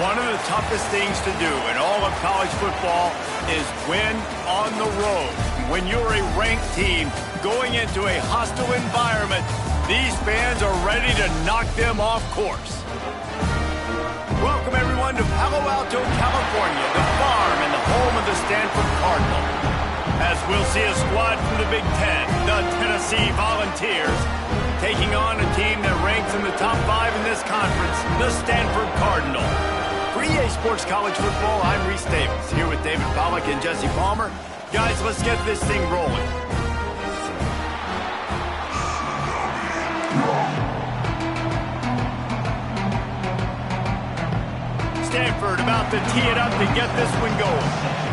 One of the toughest things to do in all of college football is win on the road. When you're a ranked team going into a hostile environment, these fans are ready to knock them off course. Welcome, everyone, to Palo Alto, California, the farm and the home of the Stanford Cardinal. As we'll see a squad from the Big Ten, the Tennessee Volunteers, taking on a team that ranks in the top 5 in this conference, the Stanford Cardinal. For EA Sports College Football, I'm Reese Davis, here with David Pollack and Jesse Palmer. Guys, let's get this thing rolling. Stanford about to tee it up to get this one going.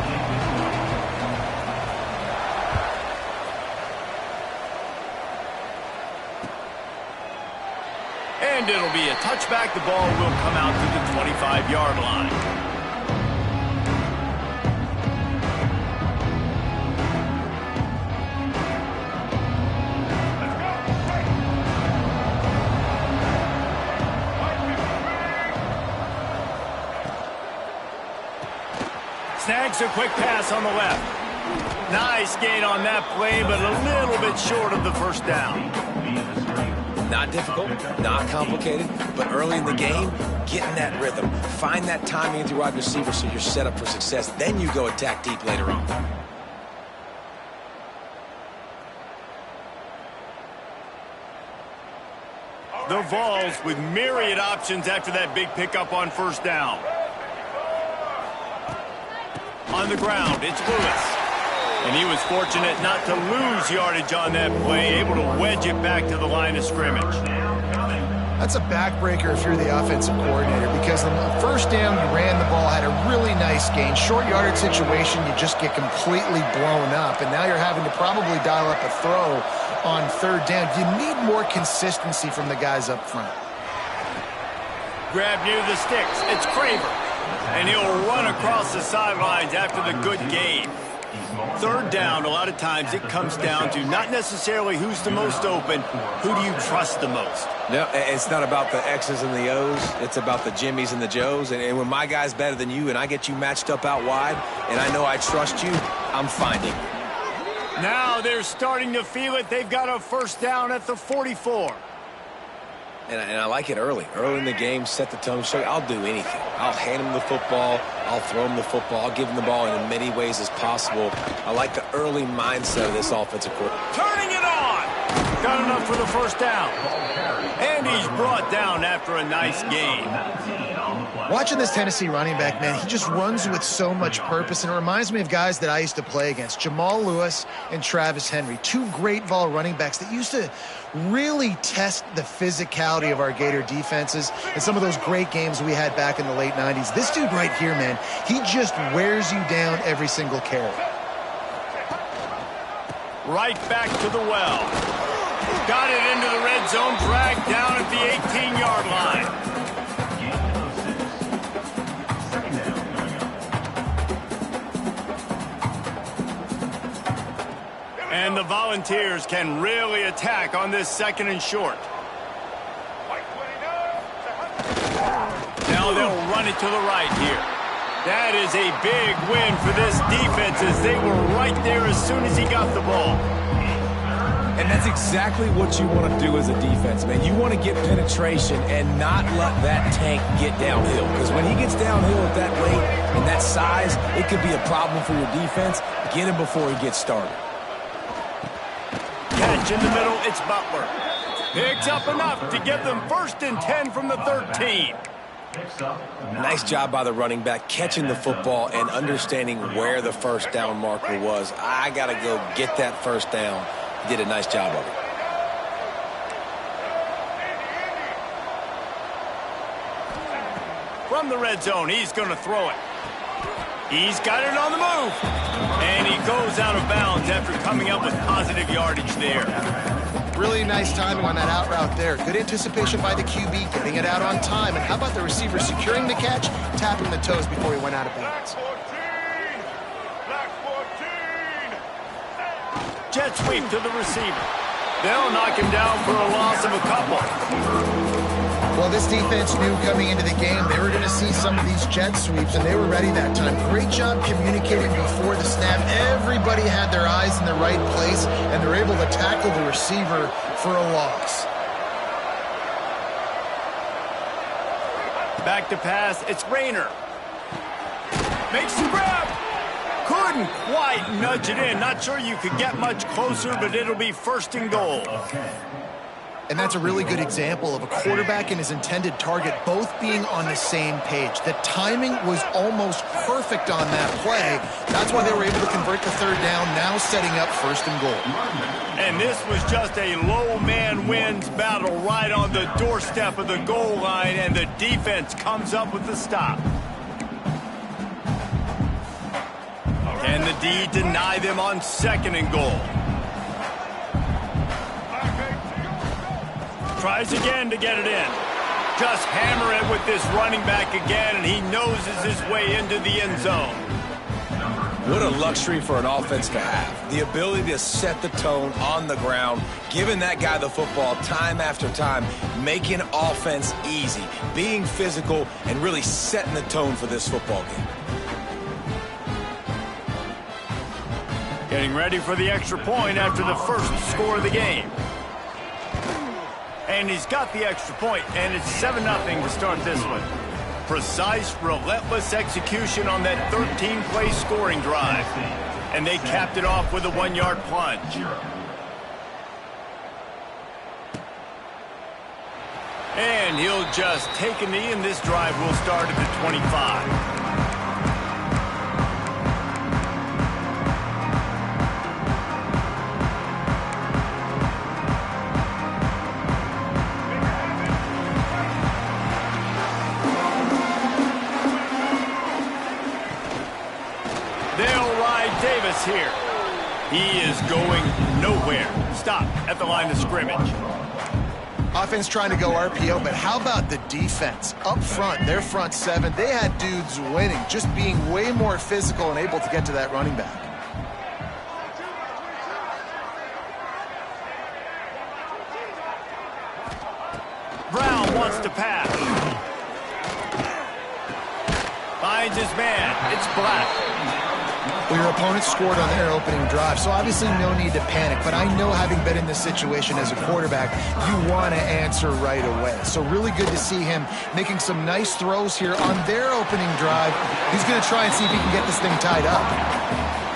And it'll be a touchback. The ball will come out to the 25-yard line. Snags a quick pass on the left. Nice gain on that play, but a little bit short of the first down. Not difficult, not complicated, but early in the game, get in that rhythm. Find that timing with your wide receiver so you're set up for success. Then you go attack deep later on. The Vols with myriad options after that big pickup on first down. On the ground, it's Lewis. And he was fortunate not to lose yardage on that play, able to wedge it back to the line of scrimmage. That's a backbreaker if you're the offensive coordinator, because on the first down, you ran the ball, had a really nice gain. Short yardage situation, you just get completely blown up, and now you're having to probably dial up a throw on third down. You need more consistency from the guys up front. Grab near the sticks. It's Craver. And he'll run across the sidelines after the good gain. Third down, a lot of times it comes down to not necessarily who's the most open, who do you trust the most? No, it's not about the X's and the O's. It's about the Jimmies and the Joes. And when my guy's better than you and I get you matched up out wide and I know I trust you, I'm finding. Now they're starting to feel it. They've got a first down at the 44. And I like it early. Early in the game, set the tone. Show you, I'll do anything. I'll hand him the football. I'll throw him the football. I'll give him the ball in as many ways as possible. I like the early mindset of this offensive coordinator. Turning it on! Got enough for the first down. And he's brought down after a nice gain. Watching this Tennessee running back, man, he just runs with so much purpose, and it reminds me of guys that I used to play against, Jamal Lewis and Travis Henry, two great Vol running backs that used to really test the physicality of our Gator defenses and some of those great games we had back in the late 90s. This dude right here, man, he just wears you down every single carry. Right back to the well. Got it into the red zone, dragged down at the 18-yard line. And the Volunteers can really attack on this second and short. Now they'll run it to the right here. That is a big win for this defense as they were right there as soon as he got the ball. And that's exactly what you want to do as a defense, man. You want to get penetration and not let that tank get downhill. Because when he gets downhill at that rate and that size, it could be a problem for your defense. Get him before he gets started. Catch in the middle, it's Butler. Picks up enough to get them 1st and 10 from the 13. Nice job by the running back, catching the football and understanding where the first down marker was. I got to go get that first down. He did a nice job of it. From the red zone, he's going to throw it. He's got it on the move. And he goes out of bounds after coming up with positive yardage there. Really nice timing on that out route there. Good anticipation by the QB, getting it out on time. And how about the receiver securing the catch, tapping the toes before he went out of bounds? Jet sweep to the receiver. They'll knock him down for a loss of a couple. Well, Well, this defense knew coming into the game they were going to see some of these jet sweeps, and they were ready that time. Great job communicating before the snap. Everybody had their eyes in the right place, and they're able to tackle the receiver for a loss. Back to pass, it's Rayner. Makes the grab. Couldn't quite nudge it in. Not sure you could get much closer, but it'll be first and goal. And that's a really good example of a quarterback and his intended target both being on the same page. The timing was almost perfect on that play. That's why they were able to convert the third down, now setting up first and goal. And this was just a low man wins battle right on the doorstep of the goal line, and the defense comes up with the stop. Can the D deny them on second and goal? Tries again to get it in. Just hammer it with this running back again, and he noses his way into the end zone. What a luxury for an offense to have. The ability to set the tone on the ground, giving that guy the football time after time, making offense easy, being physical, and really setting the tone for this football game. Getting ready for the extra point after the first score of the game. And he's got the extra point, and it's 7-0 to start this one. Precise, relentless execution on that 13-play scoring drive. And they capped it off with a 1-yard plunge. And he'll just take a knee, and this drive will start at the 25. Here. He is going nowhere. Stop at the line of scrimmage. Offense trying to go RPO, but how about the defense? Up front, their front seven, they had dudes winning, just being way more physical and able to get to that running back. Brown wants to pass. Finds his man. It's Black. Well, your opponent scored on their opening drive, so obviously no need to panic. But I know, having been in this situation as a quarterback, you want to answer right away. So really good to see him making some nice throws here on their opening drive. He's going to try and see if he can get this thing tied up.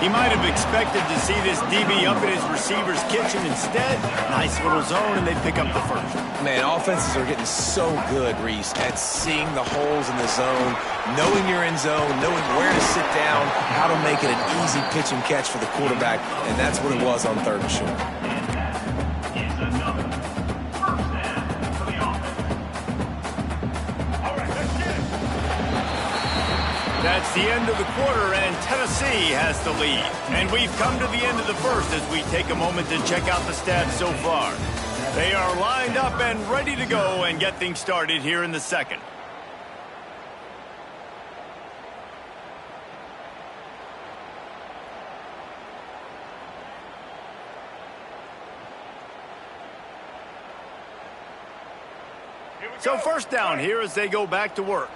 He might have expected to see this DB up in his receiver's kitchen. Instead, nice little zone, and they pick up the first. Man, offenses are getting so good, Reese, at seeing the holes in the zone, knowing you're in zone, knowing where to sit down, how to make it an easy pitch and catch for the quarterback, and that's what it was on third and short. That's the end of the quarter, and Tennessee has the lead. And we've come to the end of the first as we take a moment to check out the stats so far. They are lined up and ready to go and get things started here in the second. So first down here as they go back to work.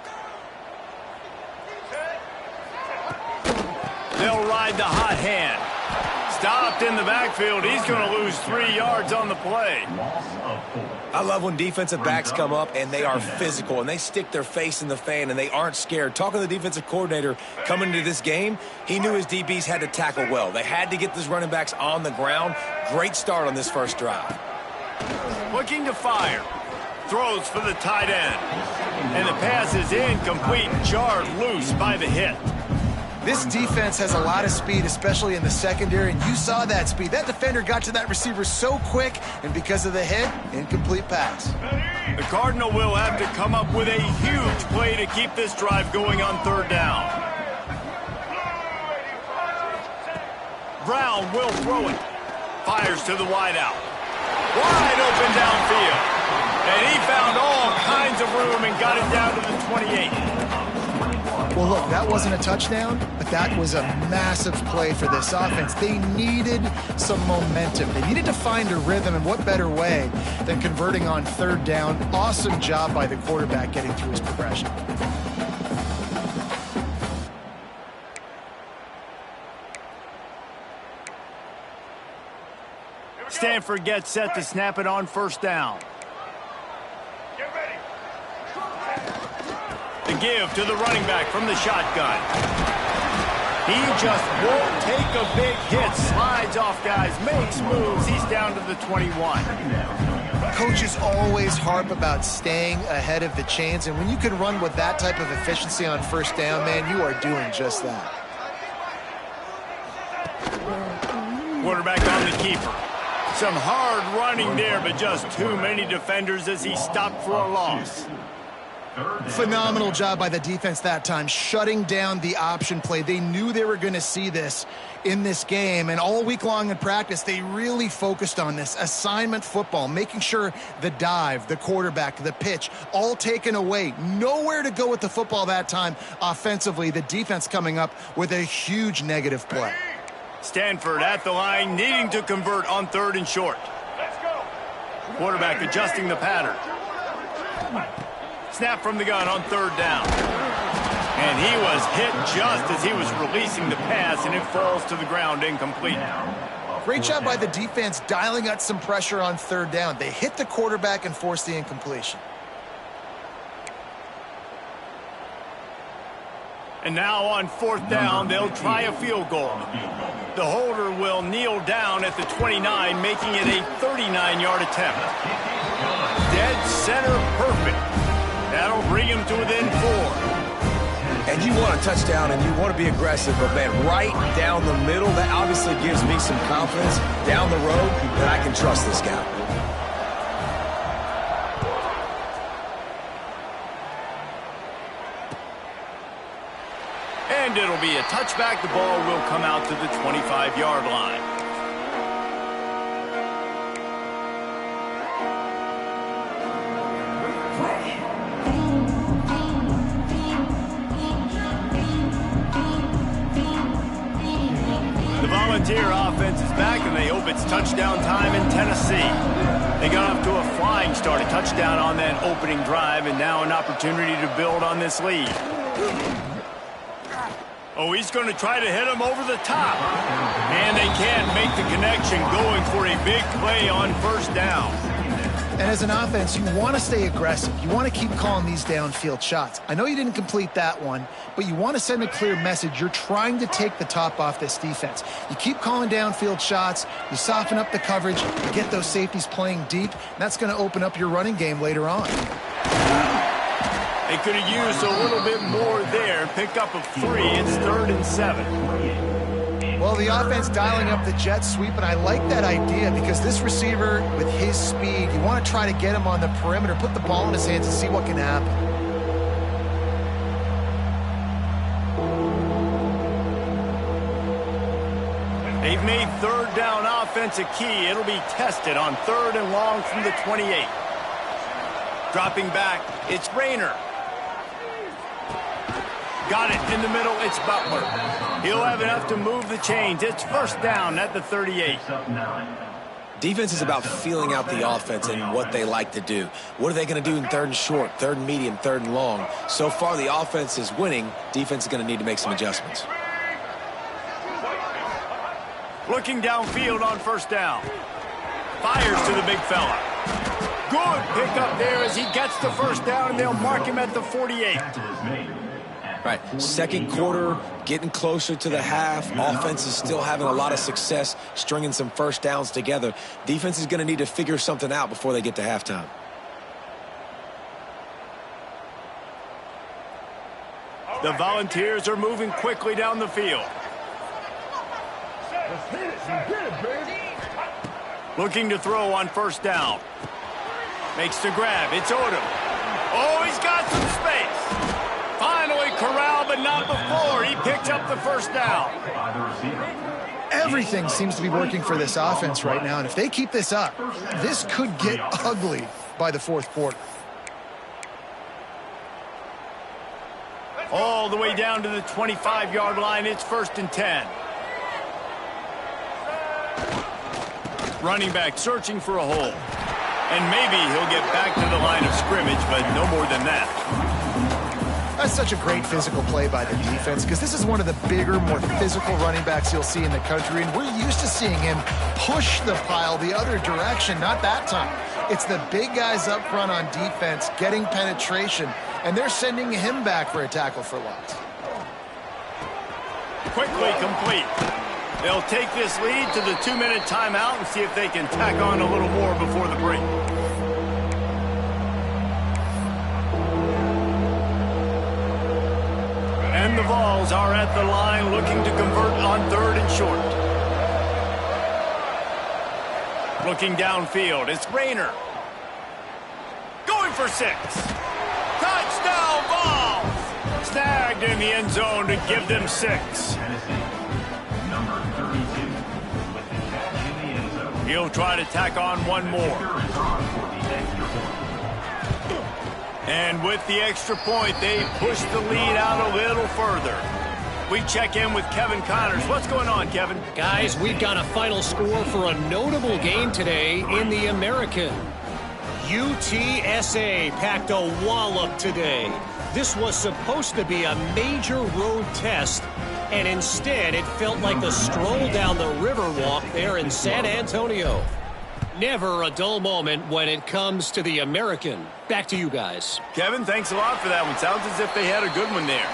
They'll ride the hot hand. Stopped in the backfield. He's going to lose 3 yards on the play. I love when defensive backs come up and they are physical and they stick their face in the fan and they aren't scared. Talking to the defensive coordinator coming into this game, he knew his DBs had to tackle well. They had to get those running backs on the ground. Great start on this first drive. Looking to fire. Throws for the tight end. And the pass is incomplete, jarred loose by the hit. This defense has a lot of speed, especially in the secondary, and you saw that speed. That defender got to that receiver so quick, and because of the hit, incomplete pass. The Cardinal will have to come up with a huge play to keep this drive going on third down. Brown will throw it. Fires to the wideout. Wide open downfield. And he found all kinds of room and got it down to the 28. Well, look, that wasn't a touchdown, but that was a massive play for this offense. They needed some momentum. They needed to find a rhythm, and what better way than converting on third down. Awesome job by the quarterback getting through his progression. Stanford gets set to snap it on first down. Get ready. The give to the running back from the shotgun. He just won't take a big hit. Slides off guys, makes moves. He's down to the 21. Coaches always harp about staying ahead of the chains, and when you can run with that type of efficiency on first down, man, you are doing just that. Quarterback on the keeper. Some hard running there, but just too many defenders as he stopped for a loss. Phenomenal job by the defense that time, shutting down the option play. They knew they were going to see this in this game, and all week long in practice, they really focused on this assignment football, making sure the dive, the quarterback, the pitch, all taken away. Nowhere to go with the football that time offensively. The defense coming up with a huge negative play. Stanford at the line, needing to convert on third and short. Let's go. Quarterback adjusting the pattern. Snap from the gun on third down. And he was hit just as he was releasing the pass, and it falls to the ground incomplete. Great job by the defense dialing out some pressure on third down. They hit the quarterback and forced the incompletion. And now on fourth down, they'll try a field goal. The holder will kneel down at the 29, making it a 39-yard attempt. Dead center perfect. That'll bring him to within 4. And you want a touchdown and you want to be aggressive, but man, right down the middle, that obviously gives me some confidence down the road that I can trust this guy. And it'll be a touchback. The ball will come out to the 25-yard line. The Volunteer offense is back, and they hope it's touchdown time in Tennessee. They got off to a flying start, a touchdown on that opening drive, and now an opportunity to build on this lead. Oh, he's going to try to hit him over the top. And they can't make the connection, going for a big play on first down. And as an offense, you want to stay aggressive. You want to keep calling these downfield shots. I know you didn't complete that one, but you want to send a clear message. You're trying to take the top off this defense. You keep calling downfield shots. You soften up the coverage. You get those safeties playing deep. And that's going to open up your running game later on. They could have used a little bit more there. Pick up a 3. It's 3rd and 7. Well, the offense dialing up the jet sweep, and I like that idea because this receiver, with his speed, you want to try to get him on the perimeter, put the ball in his hands and see what can happen. They've made third down offense a key. It'll be tested on 3rd and long from the 28. Dropping back, it's Rayner. Got it in the middle, it's Butler. He'll have enough to move the chains. It's first down at the 38. Defense is about feeling out the offense and what they like to do. What are they going to do in 3rd and short, 3rd and medium, 3rd and long? So far, the offense is winning. Defense is going to need to make some adjustments. Looking downfield on first down. Fires to the big fella. Good pickup there as he gets the first down, and they'll mark him at the 48. Right, second quarter, getting closer to the half. Offense is still having a lot of success stringing some first downs together. Defense is going to need to figure something out before they get to halftime. The Volunteers are moving quickly down the field. Looking to throw on first down. Makes the grab. It's Odom. Oh, he's got some space. Finally corralled, but not before. He picked up the first down. Everything seems to be working for this offense right now, and if they keep this up, this could get ugly by the 4th quarter. All the way down to the 25-yard line. It's 1st and 10. Running back searching for a hole. And maybe he'll get back to the line of scrimmage, but no more than that. That's such a great physical play by the defense because this is one of the bigger, more physical running backs you'll see in the country, and we're used to seeing him push the pile the other direction. Not that time. It's the big guys up front on defense getting penetration, and they're sending him back for a tackle for loss. Quickly complete. They'll take this lead to the 2-minute timeout and see if they can tack on a little more before the break. And the Vols are at the line looking to convert on 3rd and short. Looking downfield, it's Rayner. Going for 6. Touchdown Vols! Snagged in the end zone to give them 6. He'll try to tack on one more. And with the extra point, they push the lead out a little further. We check in with Kevin Connors. What's going on, Kevin? Guys, we've got a final score for a notable game today in the American. UTSA packed a wallop today. This was supposed to be a major road test, and instead it felt like the stroll down the Riverwalk there in San Antonio. Never a dull moment when it comes to the American. Back to you guys. Kevin, thanks a lot for that one. Sounds as if they had a good one there.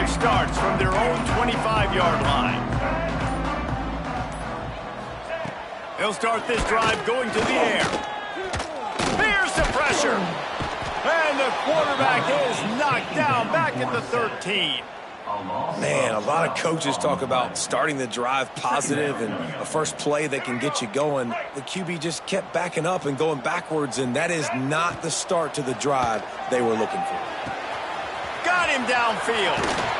Starts from their own 25-yard line. They'll start this drive going to the air. Here's the pressure. And the quarterback is knocked down back at the 13. Man, a lot of coaches talk about starting the drive positive and a first play that can get you going. The QB just kept backing up and going backwards, and that is not the start to the drive they were looking for. Got him downfield.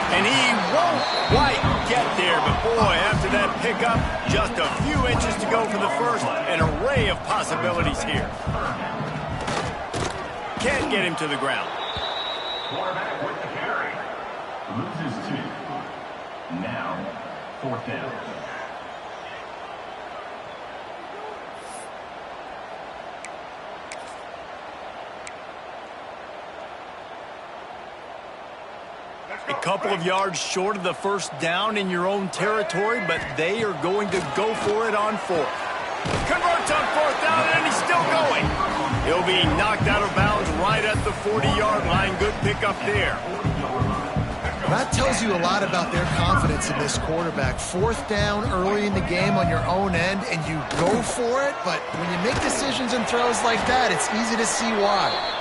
And he won't quite get there, but boy, after that pickup, just a few inches to go for the first. An array of possibilities here. Can't get him to the ground. Quarterback with the carry. Loses 2. Now, 4th down. A couple of yards short of the first down in your own territory, but they are going to go for it on 4th. Converts on 4th down, and he's still going. He'll be knocked out of bounds right at the 40-yard line. Good pickup there. That tells you a lot about their confidence in this quarterback. 4th down early in the game on your own end, and you go for it, but when you make decisions and throws like that, it's easy to see why.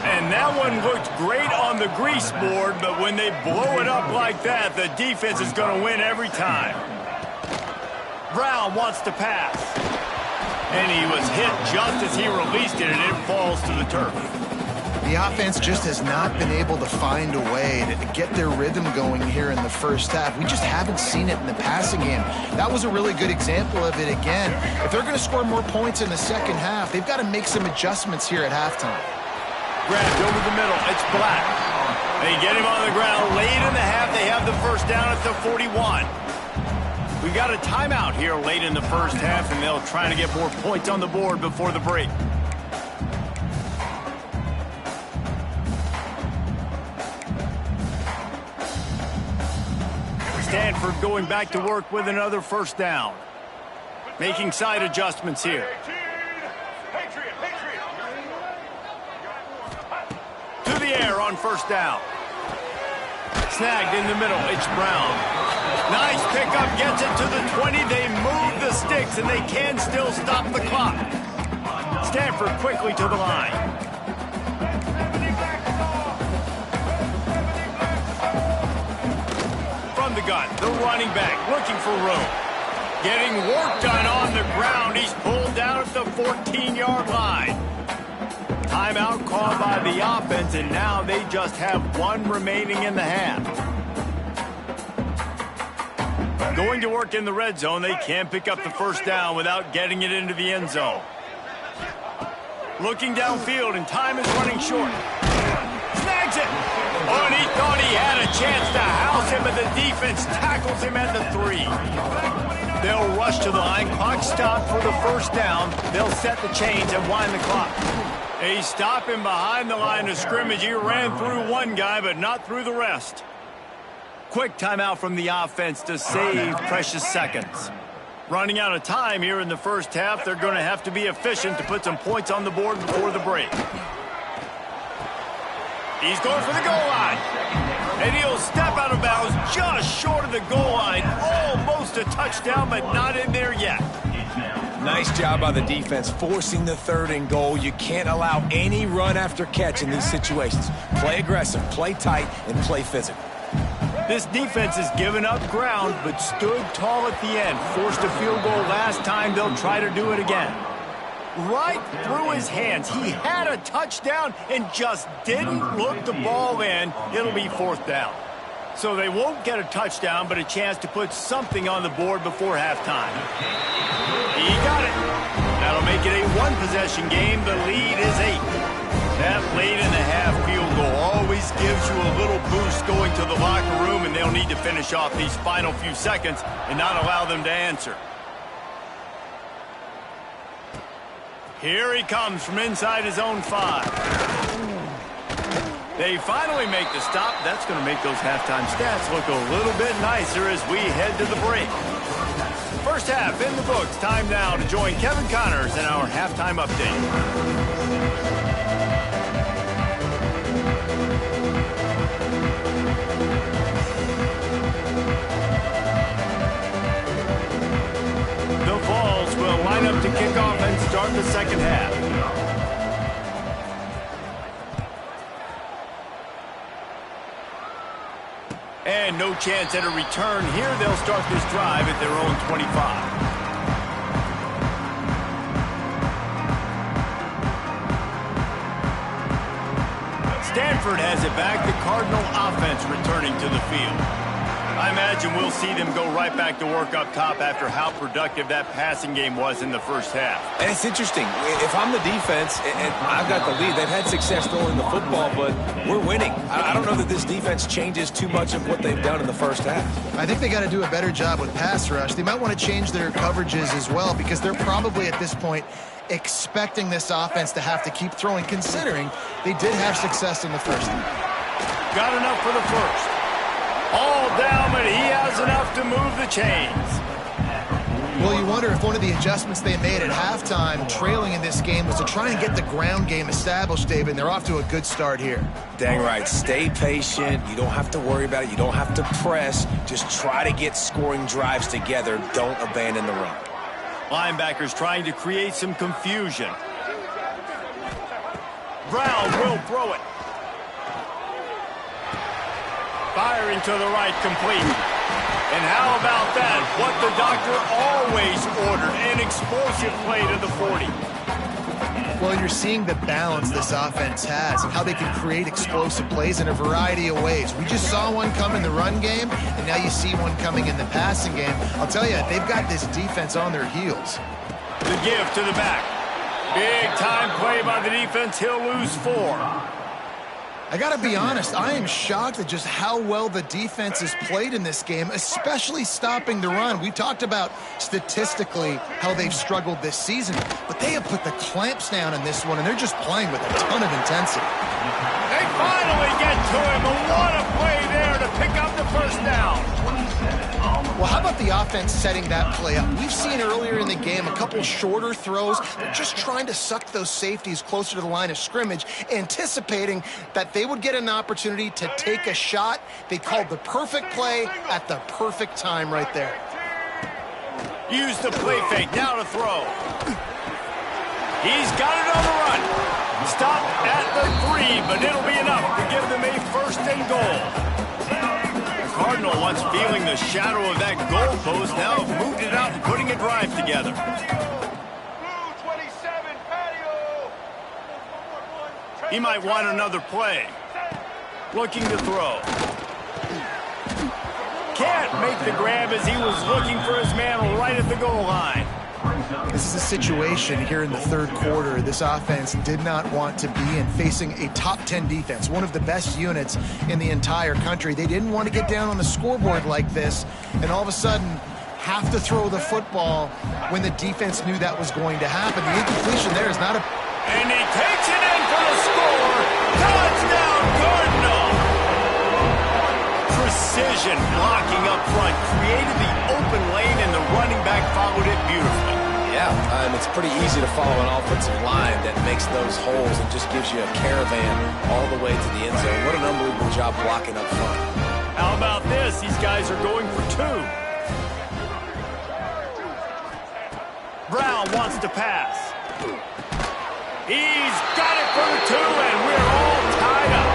And that one looked great on the grease board, but when they blow it up like that, the defense is going to win every time. Brown wants to pass. And he was hit just as he released it, and it falls to the turf. The offense just has not been able to find a way to get their rhythm going here in the first half. We just haven't seen it in the passing game. That was a really good example of it again. If they're going to score more points in the second half, they've got to make some adjustments here at halftime. Grabbed over the middle. It's Black. They get him on the ground. Late in the half, they have the first down at the 41. We got a timeout here late in the first half, and they'll try to get more points on the board before the break. Stanford going back to work with another first down. Making side adjustments here. To the air on first down. Snagged in the middle. It's Brown. Nice pickup. Gets it to the 20. They move the sticks, and they can still stop the clock. Stanford quickly to the line. From the gun, the running back looking for room. Getting work done on the ground. He's pulled down at the 14-yard call by the offense, and now they just have one remaining in the half. Going to work in the red zone, they can't pick up the first down without getting it into the end zone. Looking downfield, and time is running short. Snags it! Oh, and he thought he had a chance to house him, but the defense tackles him at the 3. They'll rush to the line. Clock stopped for the first down. They'll set the chains and wind the clock. They stop him behind the line of scrimmage. He ran through one guy, but not through the rest. Quick timeout from the offense to save precious seconds. Running out of time here in the first half. They're going to have to be efficient to put some points on the board before the break. He's going for the goal line. And he'll step out of bounds just short of the goal line. Almost a touchdown, but not in there yet. Nice job by the defense forcing the 3rd and goal. You can't allow any run after catch in these situations. Play aggressive, play tight, and play physical. This defense has given up ground, but stood tall at the end. Forced a field goal last time. They'll try to do it again. Right through his hands. He had a touchdown and just didn't look the ball in. It'll be 4th down. So they won't get a touchdown, but a chance to put something on the board before halftime. He got it. That'll make it a 1-possession game. The lead is 8. That late in the half field goal always gives you a little boost going to the locker room, and they'll need to finish off these final few seconds and not allow them to answer. Here he comes from inside his own 5. They finally make the stop. That's going to make those halftime stats look a little bit nicer as we head to the break. First half in the books. Time now to join Kevin Connors in our halftime update. The Vols will line up to kick off and start the second half. And no chance at a return here. They'll start this drive at their own 25. Stanford has it back. The Cardinal offense returning to the field. I imagine we'll see them go right back to work up top after how productive that passing game was in the first half. And it's interesting. If I'm the defense and I've got the lead, they've had success throwing the football, but we're winning. I don't know that this defense changes too much of what they've done in the first half. I think they got to do a better job with pass rush. They might want to change their coverages as well, because they're probably at this point expecting this offense to have to keep throwing, considering they did have success in the first half. Got enough for the first. All down, but he has enough to move the chains. Well, you wonder if one of the adjustments they made at halftime, trailing in this game, was to try and get the ground game established, David, and they're off to a good start here. Dang right. Stay patient. You don't have to worry about it. You don't have to press. Just try to get scoring drives together. Don't abandon the run. Linebackers trying to create some confusion. Brown will throw it. Firing to the right, complete. And how about that? What the doctor always ordered, an explosive play to the 40. Well, you're seeing the balance this offense has and how they can create explosive plays in a variety of ways. We just saw one come in the run game, and now you see one coming in the passing game. I'll tell you, they've got this defense on their heels. The give to the back. Big time play by the defense. He'll lose 4. I got to be honest, I am shocked at just how well the defense has played in this game, especially stopping the run. We talked about statistically how they've struggled this season, but they have put the clamps down in this one, and they're just playing with a ton of intensity. They finally get to him, but what a play there to pick up the first down. Well, how about the offense setting that play up? We've seen earlier in the game a couple shorter throws. They're just trying to suck those safeties closer to the line of scrimmage, anticipating that they would get an opportunity to take a shot. They called the perfect play at the perfect time right there. Use the play fake, now to throw. He's got it on the run. Stop at the 3, but it'll be enough to give them a first and goal. Cardinal, once feeling the shadow of that goalpost, now have moved it out and putting a drive together. Blue 27, patio. He might want another play. Looking to throw. Can't make the grab as he was looking for his man right at the goal line. This is a situation here in the third quarter this offense did not want to be in, facing a top 10 defense, one of the best units in the entire country. They didn't want to get down on the scoreboard like this and all of a sudden have to throw the football when the defense knew that was going to happen. The incompletion there is not a... And he takes it in for the score. Touchdown, Cardinal! Precision blocking up front created the open lane, and the running back followed it beautifully. Yeah, it's pretty easy to follow an offensive line that makes those holes and just gives you a caravan all the way to the end zone. What an unbelievable job blocking up front. How about this? These guys are going for two. Brown wants to pass. He's got it for the two, and we're all tied up.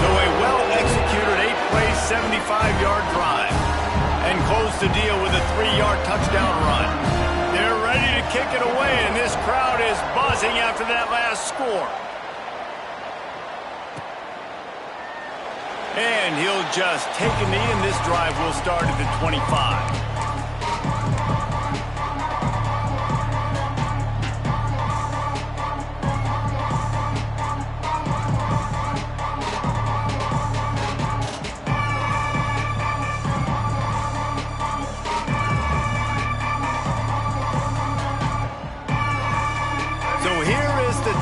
So a well-executed 8-play, 75-yard drive. And close the deal with a 3-yard touchdown run. They're ready to kick it away, and this crowd is buzzing after that last score. And he'll just take a knee, and this drive will start at the 25.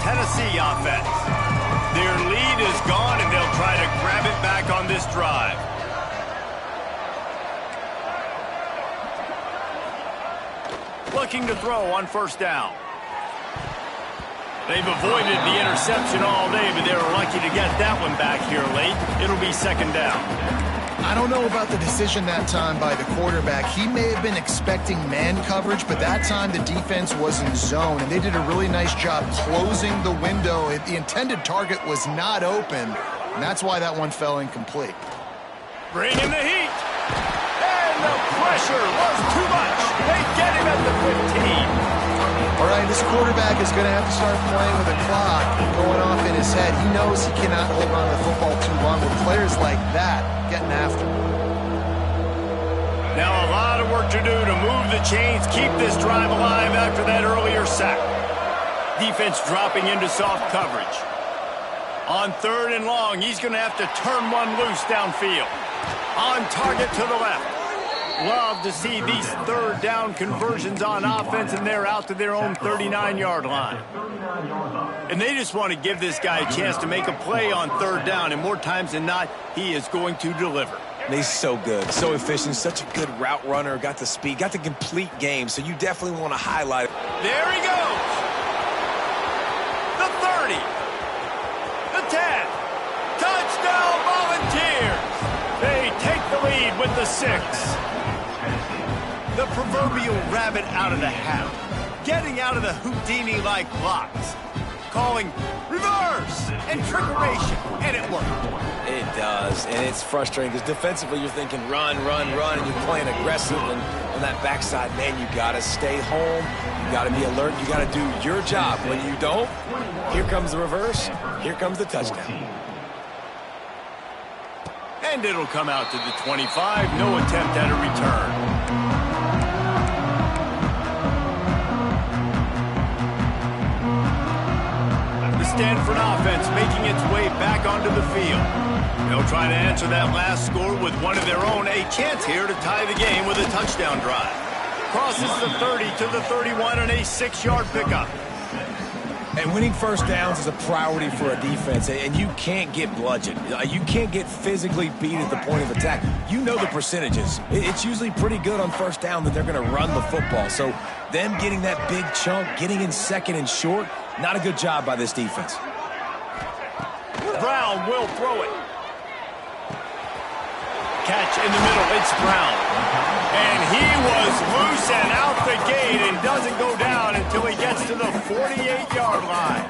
Tennessee offense. Their lead is gone, and they'll try to grab it back on this drive. Looking to throw on first down. They've avoided the interception all day, but they were lucky to get that one back here late. It'll be second down. I don't know about the decision that time by the quarterback. He may have been expecting man coverage, but that time the defense was in zone, and they did a really nice job closing the window. The intended target was not open, and that's why that one fell incomplete. Bring in the heat. And the pressure was too much. They get him at the 15. All right, this quarterback is going to have to start playing with a clock going off in his head. He knows he cannot hold on to the football too long with players like that getting after him. Now a lot of work to do to move the chains, keep this drive alive after that earlier sack. Defense dropping into soft coverage. On third and long, he's going to have to turn one loose downfield. On target to the left. Love to see these third down conversions on offense, and they're out to their own 39-yard line. And they just want to give this guy a chance to make a play on third down, and more times than not, he is going to deliver. He's so good, so efficient, such a good route runner, got the speed, got the complete game, so you definitely want to highlight it. There he goes. The 30. The 10. Touchdown Volunteers. They take the lead with the 6. The proverbial rabbit out of the hat. Getting out of the Houdini-like blocks. Calling reverse and trickeration, and it worked. It does, and it's frustrating because defensively you're thinking run, run, run, and you're playing aggressive, and on that backside, man, you got to stay home. You got to be alert. You got to do your job. When you don't, here comes the reverse. Here comes the touchdown. And it'll come out to the 25. No attempt at a return. Stanford offense making its way back onto the field. They'll try to answer that last score with one of their own. A chance here to tie the game with a touchdown drive. Crosses the 30 to the 31 and a 6-yard pickup. And winning first downs is a priority for a defense, and you can't get bludgeoned. You can't get physically beat at the point of attack. You know the percentages. It's usually pretty good on first down that they're going to run the football. So them getting that big chunk, getting in second and short, not a good job by this defense. Brown will throw it. Catch in the middle. It's Brown. And he was loose and out the gate and doesn't go down until he gets to the 48-yard line.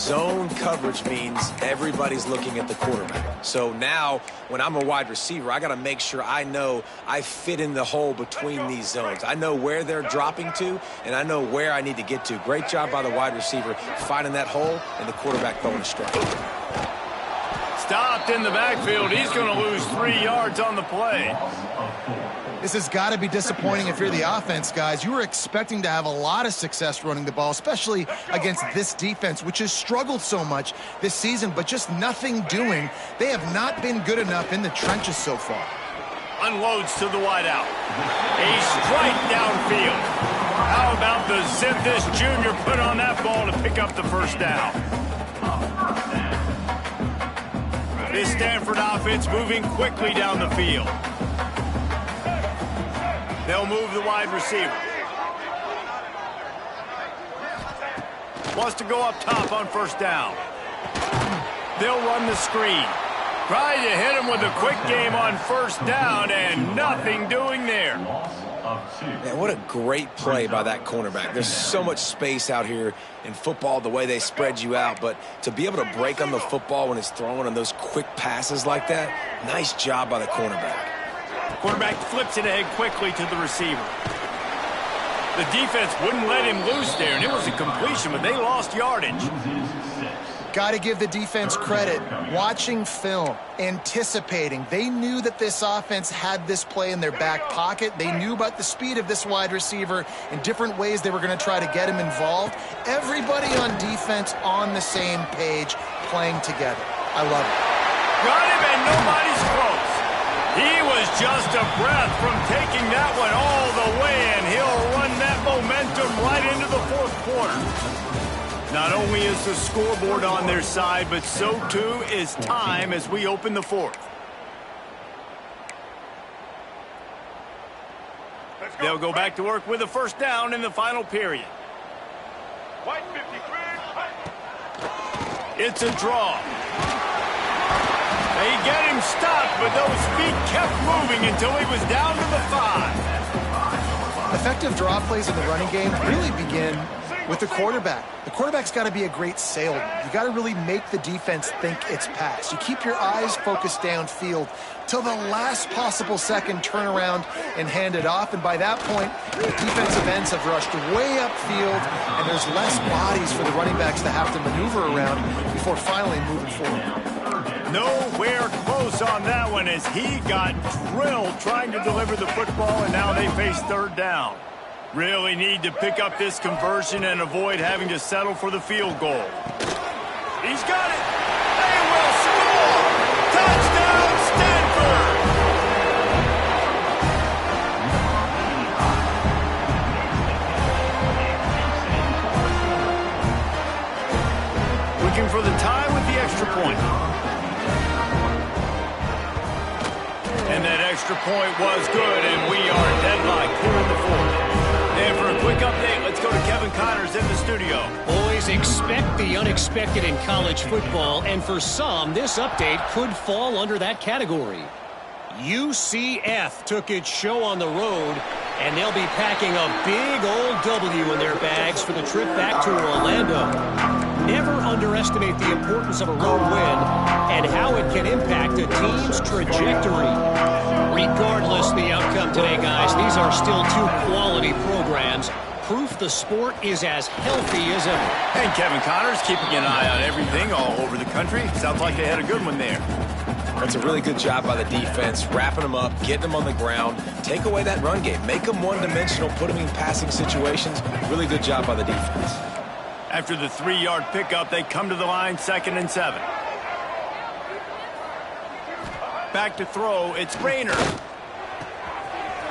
Zone coverage means everybody's looking at the quarterback. So now, when I'm a wide receiver, I got to make sure I know I fit in the hole between these zones. I know where they're dropping to, and I know where I need to get to. Great job by the wide receiver finding that hole, and the quarterback throwing a strike. Stopped in the backfield. He's going to lose 3 yards on the play. This has got to be disappointing if you're the offense, guys. You were expecting to have a lot of success running the ball, especially against this defense, which has struggled so much this season, but just nothing doing. They have not been good enough in the trenches so far. Unloads to the wideout. A strike downfield. How about the zip this junior put on that ball to pick up the first down? This Stanford offense moving quickly down the field. They'll move the wide receiver. Wants to go up top on first down. They'll run the screen. Try to hit him with a quick game on first down, and nothing doing there. Man, what a great play by that cornerback. There's so much space out here in football, the way they spread you out, but to be able to break on the football when it's thrown on those quick passes like that, nice job by the cornerback. Quarterback flips it ahead quickly to the receiver. The defense wouldn't let him loose there, and it was a completion, but they lost yardage. Got to give the defense credit. Watching film, anticipating. They knew that this offense had this play in their back pocket. They knew about the speed of this wide receiver and different ways they were going to try to get him involved. Everybody on defense on the same page, playing together. I love it. Got him, and nobody's close. He was just a breath from taking that one all the way, and he'll run that momentum right into the fourth quarter. Not only is the scoreboard on their side, but so too is time as we open the fourth. They'll go back to work with a first down in the final period. It's a draw. They get him stopped, but those feet kept moving until he was down to the 5. Effective draw plays in the running game really begin with the quarterback. The quarterback's got to be a great salesman. You got to really make the defense think it's pass. You keep your eyes focused downfield till the last possible second, turn around and hand it off. And by that point, the defensive ends have rushed way upfield, and there's less bodies for the running backs to have to maneuver around before finally moving forward. Nowhere close on that one as he got drilled trying to deliver the football, and now they face third down. Really need to pick up this conversion and avoid having to settle for the field goal. He's got it. They will score. Touchdown, Stanford. Looking for the tie with the extra point. And that extra point was good, and we are deadlocked here in the fourth. And for a quick update, let's go to Kevin Connors in the studio. Always expect the unexpected in college football, and for some, this update could fall under that category. UCF took its show on the road, and they'll be packing a big old W in their bags for the trip back to Orlando. Never underestimate the importance of a road win and how it can impact a team's trajectory. Regardless the outcome today, guys, these are still two quality programs. Proof the sport is as healthy as ever. And Kevin Connors keeping an eye on everything all over the country. Sounds like they had a good one there. That's a really good job by the defense, wrapping them up, getting them on the ground, take away that run game, make them one-dimensional, put them in passing situations. Really good job by the defense. After the 3-yard pickup, they come to the line 2nd and 7. Back to throw, it's Rayner.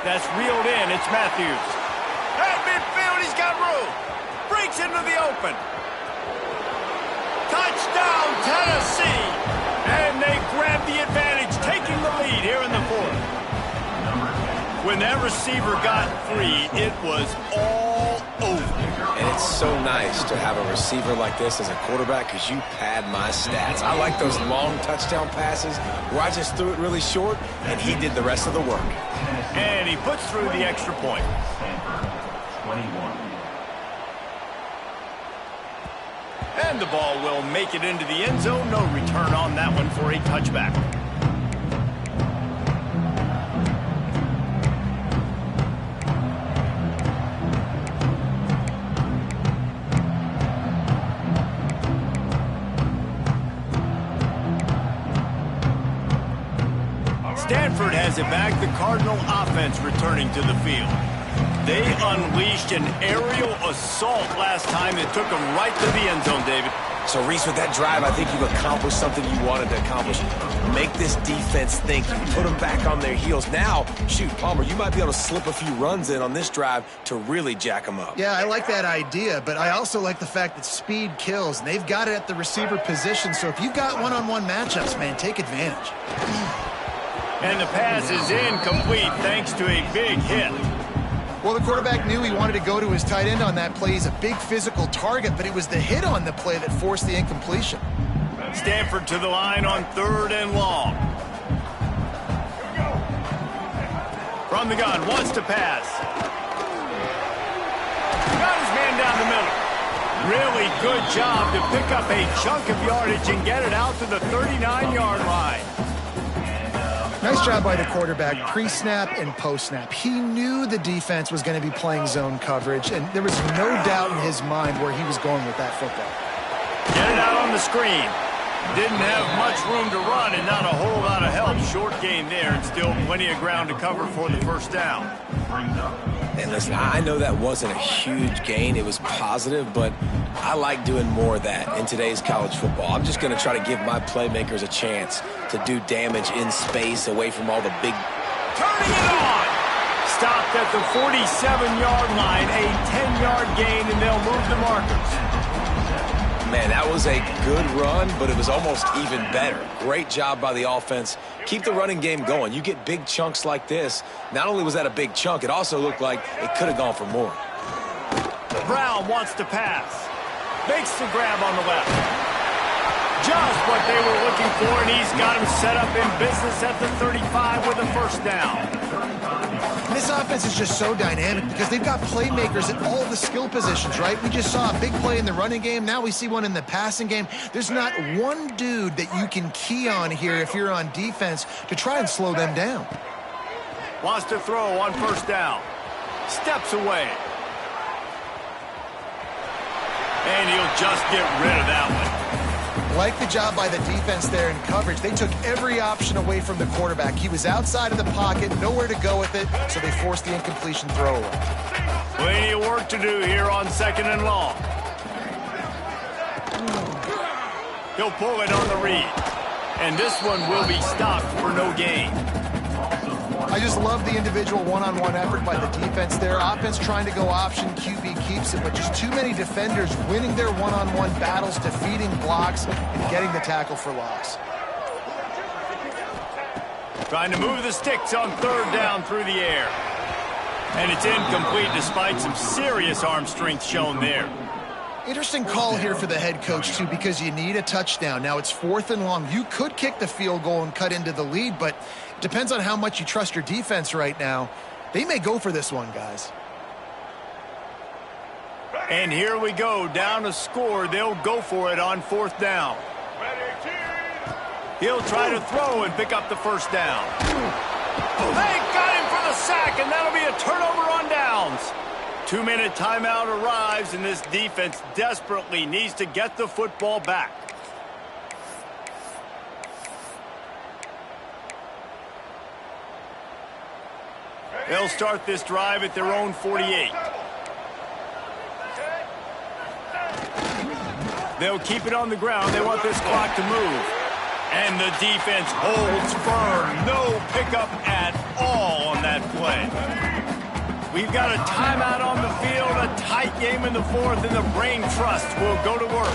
That's reeled in, it's Matthews. At midfield, he's got room. Breaks into the open. Touchdown, Tennessee. And they grab the advantage, taking the lead here in the fourth. When that receiver got free, it was all over. And it's so nice to have a receiver like this as a quarterback because you pad my stats. I like those long touchdown passes where I just threw it really short and he did the rest of the work. And he puts through the extra point. And the ball will make it into the end zone. No return on that one for a touchback. Stanford has it back. The Cardinal offense returning to the field. They unleashed an aerial assault last time that took them right to the end zone, David. So, Reese, with that drive, I think you've accomplished something you wanted to accomplish. Make this defense think. You put them back on their heels. Now, shoot, Palmer, you might be able to slip a few runs in on this drive to really jack them up. Yeah, I like that idea, but I also like the fact that speed kills, and they've got it at the receiver position. So if you've got one-on-one matchups, man, take advantage. And the pass is incomplete thanks to a big hit. Well, the quarterback knew he wanted to go to his tight end on that play. He's a big physical target, but it was the hit on the play that forced the incompletion. Stanford to the line on 3rd and long. From the gun, wants to pass. Got his man down the middle. Really good job to pick up a chunk of yardage and get it out to the 39-yard line. Nice job by the quarterback, pre-snap and post-snap. He knew the defense was going to be playing zone coverage, and there was no doubt in his mind where he was going with that football. Get it out on the screen. Didn't have much room to run and not a whole lot of help. Short gain there and still plenty of ground to cover for the first down. And listen, I know that wasn't a huge gain. It was positive, but I like doing more of that in today's college football. I'm just going to try to give my playmakers a chance to do damage in space away from all the big... Turning it on! Stopped at the 47-yard line, a 10-yard gain, and they'll move the markers. Man, that was a good run, but it was almost even better. Great job by the offense. Keep the running game going. You get big chunks like this. Not only was that a big chunk, it also looked like it could have gone for more. Brown wants to pass. Makes the grab on the left. Just what they were looking for, and he's got him set up in business at the 35 with a first down. This offense is just so dynamic because they've got playmakers at all the skill positions, right? We just saw a big play in the running game. Now we see one in the passing game. There's not one dude that you can key on here if you're on defense to try and slow them down. Wants to throw on first down. Steps away. And he'll just get rid of that one. Like the job by the defense there in coverage. They took every option away from the quarterback. He was outside of the pocket, nowhere to go with it, so they forced the incompletion throw away. Plenty of work to do here on 2nd and long. He'll pull it on the read. And this one will be stopped for no gain. I just love the individual one-on-one effort by the defense there. Offense trying to go option, QB keeps it, but just too many defenders winning their one-on-one battles, defeating blocks, and getting the tackle for loss. Trying to move the sticks on 3rd down through the air. And it's incomplete despite some serious arm strength shown there. Interesting call here for the head coach, too, because you need a touchdown. Now it's 4th and long. You could kick the field goal and cut into the lead, but it depends on how much you trust your defense right now. They may go for this one, guys. And here we go, down a score. They'll go for it on 4th down. He'll try to throw and pick up the first down. They got him for the sack, and that'll be a turnover on downs. 2-minute timeout arrives, and this defense desperately needs to get the football back. They'll start this drive at their own 48. They'll keep it on the ground. They want this clock to move. And the defense holds firm. No pickup at all on that play. We've got a timeout on the field, a tight game in the 4th, and the brain trust will go to work.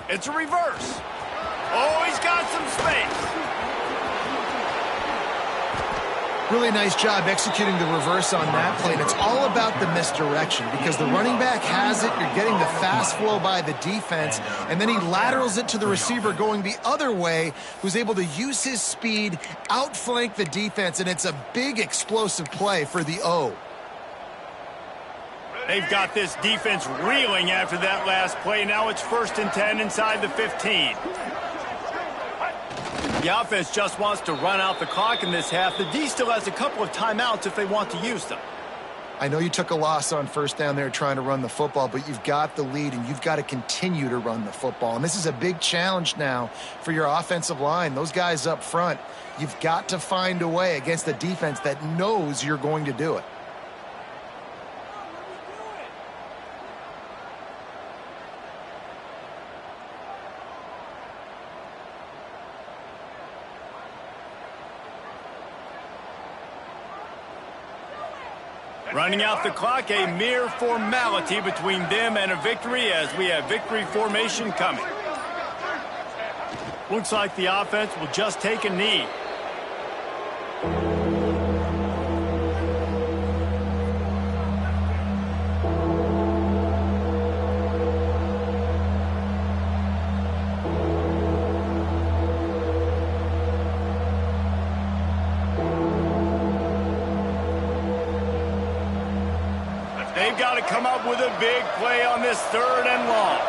It's a reverse. Oh, he's got some space. Really nice job executing the reverse on that play, and it's all about the misdirection because the running back has it, you're getting the fast flow by the defense, and then he laterals it to the receiver going the other way, who's able to use his speed, outflank the defense, and it's a big explosive play for the O. They've got this defense reeling after that last play. Now it's 1st and 10 inside the 15. The offense just wants to run out the clock in this half. The D still has a couple of timeouts if they want to use them. I know you took a loss on 1st down there trying to run the football, but you've got the lead, and you've got to continue to run the football. And this is a big challenge now for your offensive line. Those guys up front, you've got to find a way against a defense that knows you're going to do it. Running out the clock, a mere formality between them and a victory as we have victory formation coming. Looks like the offense will just take a knee. They've got to come up with a big play on this 3rd and long.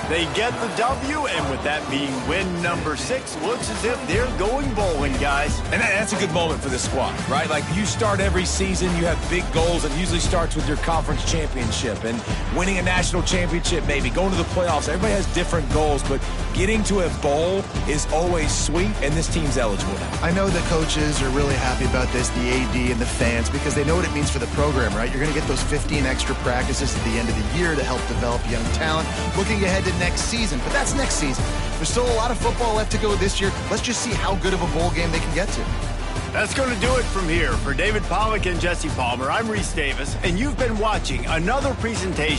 They get the W, and with that being win number 6, looks as if they're going bowling, guys. And that's a good moment for this squad, right? Like, you start every season, you have big goals, and usually starts with your conference championship and winning a national championship, maybe going to the playoffs. Everybody has different goals, but getting to a bowl is always sweet, and this team's eligible now. I know the coaches are really happy about this, the AD and the fans, because they know what it means for the program, right? You're going to get those 15 extra practices at the end of the year to help develop young talent. Looking ahead to next season, but that's next season. There's still a lot of football left to go this year. Let's just see how good of a bowl game they can get to. That's going to do it from here. For David Pollack and Jesse Palmer, I'm Reese Davis, and you've been watching another presentation